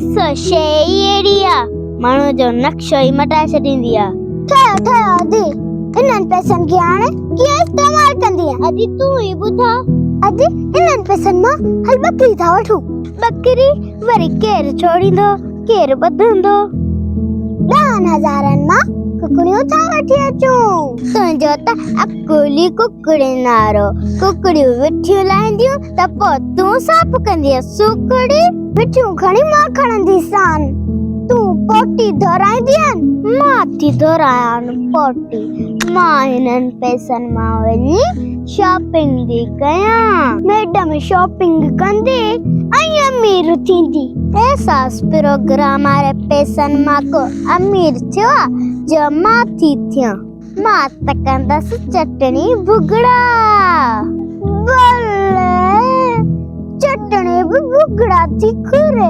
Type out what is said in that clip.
पैसो शइ अहिड़ी आहे माण्हू जो नक्शो ई मटाए छॾींदी आहे। ठहियो अदी इन्हनि पैसनि खे हाणे कीअं इस्तेमाल कंदी आहे? अदी तूं ई ॿुधा। अदी इन्हनि पैसनि मां हल बकरी था वठूं। बकरी वरी केरु छोड़ींदो केरु ॿधंदो? 10,000 मां कुकड़ियूं था वठी अचूं। तुंहिंजो त अकुली कुकड़ी नारो। कुकड़ियूं विठियूं लाहींदियूं त पोइ तूं साफ़ कंदीअ सुकड़ी। विठियूं खणी मां खणंदीसान। तूं पोटी धोराईंदीअन? मां थी धोरायां पोटी। मां हिननि पैसनि मां वञी शॉपिंग थी कयां। मैडम शॉपिंग कंदी ऐं अमीर थींदी। एहसास प्रोग्राम वारे पैसनि मां को अमीर थियो जो मां थी थियां। मां त कंदसि चटणी भुगड़ा। भले चटणी भी भुगड़ा थी खुरे।